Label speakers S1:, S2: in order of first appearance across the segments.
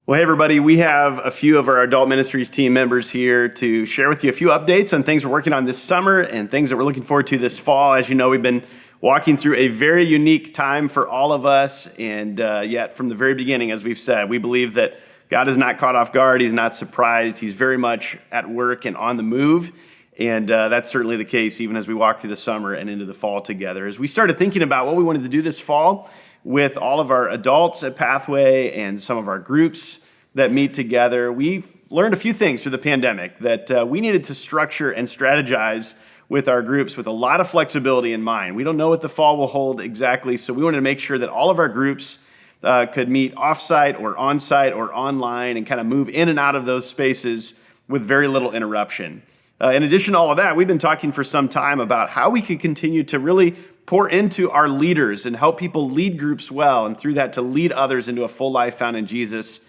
S1: Well, hey, everybody, we have a few of our adult ministries team members here to share with you a few updates on things we're working on this summer and things that we're looking forward to this fall. As you know, we've been walking through a very unique time for all of us, and yet from the very beginning, as we've said, we believe that God is not caught off guard, He's not surprised, He's very much at work and on the move, and that's certainly the case even as we walk through the summer and into the fall together. As we started thinking about what we wanted to do this fall with all of our adults at Pathway and some of our groups that meet together, we've learned a few things through the pandemic that we needed to structure and strategize with our groups with a lot of flexibility in mind. We don't know what the fall will hold exactly, so we wanted to make sure that all of our groups could meet offsite or onsite or online and kind of move in and out of those spaces with very little interruption. In addition to all of that, we've been talking for some time about how we could continue to really pour into our leaders and help people lead groups well, and through that to lead others into a full life found in Jesus.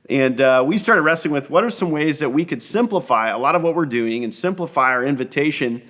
S1: And we started wrestling with what are some ways that we could simplify a lot of what we're doing and simplify our invitation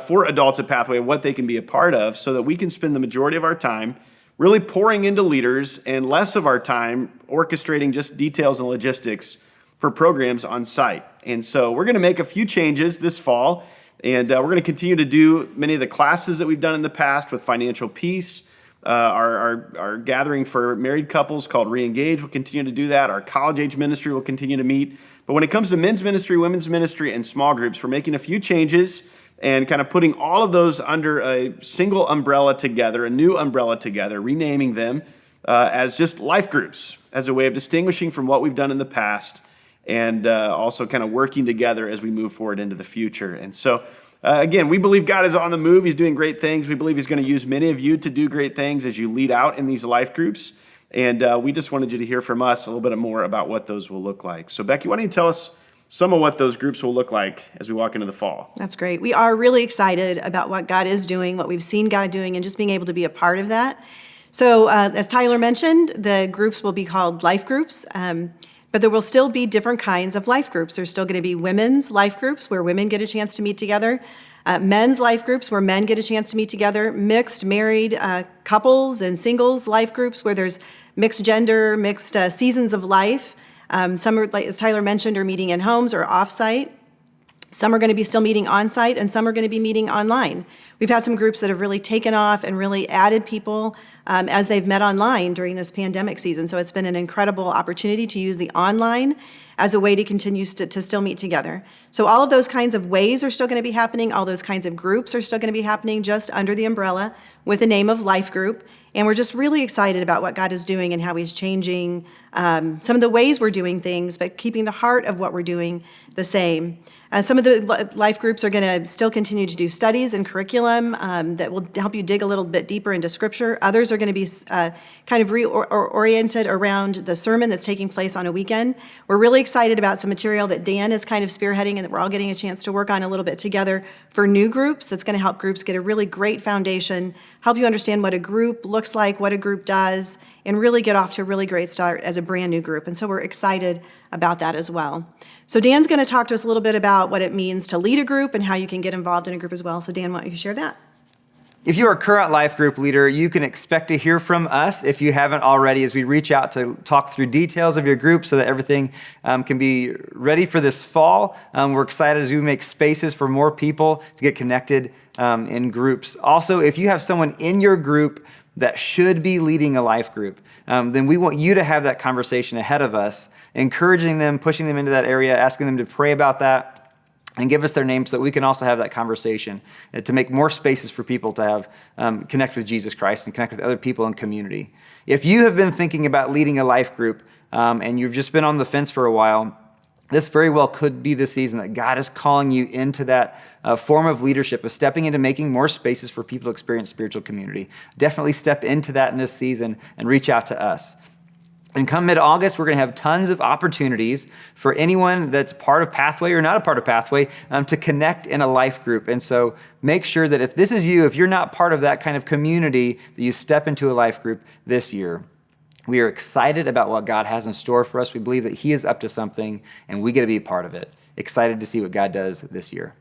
S1: for adults at Pathway, what they can be a part of, so that we can spend the majority of our time really pouring into leaders and less of our time orchestrating just details and logistics for programs on site. And so we're going to make a few changes this fall, and we're going to continue to do many of the classes that we've done in the past with Financial Peace. Our gathering for married couples called Reengage will continue to do that. Our college age ministry will continue to meet. But when it comes to men's ministry, women's ministry, and small groups, we're making a few changes and kind of putting all of those under a single umbrella together, a new umbrella together, renaming them as just life groups, as a way of distinguishing from what we've done in the past, and also kind of working together as we move forward into the future. And so, again, we believe God is on the move. He's doing great things. We believe He's going to use many of you to do great things as you lead out in these life groups. And we just wanted you to hear from us a little bit more about what those will look like. So, Becky, why don't you tell us some of what those groups will look like as we walk into the fall?
S2: That's great. We are really excited about what God is doing, what we've seen God doing, and just being able to be a part of that. So, as Tyler mentioned, the groups will be called life groups. But there will still be different kinds of life groups. There's still going to be women's life groups where women get a chance to meet together, men's life groups where men get a chance to meet together, mixed married couples and singles life groups where there's mixed gender, mixed seasons of life. Some are, like as Tyler mentioned, are meeting in homes or off-site. Some are going to be still meeting on-site, and some are going to be meeting online. We've had some groups that have really taken off and really added people as they've met online during this pandemic season. So it's been an incredible opportunity to use the online as a way to continue to still meet together. So all of those kinds of ways are still going to be happening. All those kinds of groups are still going to be happening just under the umbrella with the name of Life Group. And we're just really excited about what God is doing and how He's changing some of the ways we're doing things, but keeping the heart of what we're doing the same. Some of the life groups are going to still continue to do studies and curriculum that will help you dig a little bit deeper into Scripture. Others are going to be kind of reoriented around the sermon that's taking place on a weekend. We're really excited about some material that Dan is kind of spearheading and that we're all getting a chance to work on a little bit together for new groups. That's going to help groups get a really great foundation, help you understand what a group looks like, what a group does, and really get off to a really great start as a brand new group. And so we're excited about that as well. So Dan's going to talk to us a little bit about what it means to lead a group and how you can get involved in a group as well. So Dan, why don't you share that?
S3: If you're a current life group leader, you can expect to hear from us if you haven't already as we reach out to talk through details of your group so that everything can be ready for this fall. We're excited as we make spaces for more people to get connected in groups. Also, if you have someone in your group that should be leading a life group, then we want you to have that conversation ahead of us, encouraging them, pushing them into that area, asking them to pray about that, and give us their name so that we can also have that conversation to make more spaces for people to have connect with Jesus Christ and connect with other people in community. If you have been thinking about leading a life group and you've just been on the fence for a while, this very well could be the season that God is calling you into that form of leadership, of stepping into making more spaces for people to experience spiritual community. Definitely step into that in this season and reach out to us. And come mid-August, we're going to have tons of opportunities for anyone that's part of Pathway or not a part of Pathway to connect in a life group. And so make sure that if this is you, if you're not part of that kind of community, that you step into a life group this year. We are excited about what God has in store for us. We believe that He is up to something, and we get to be a part of it. Excited to see what God does this year.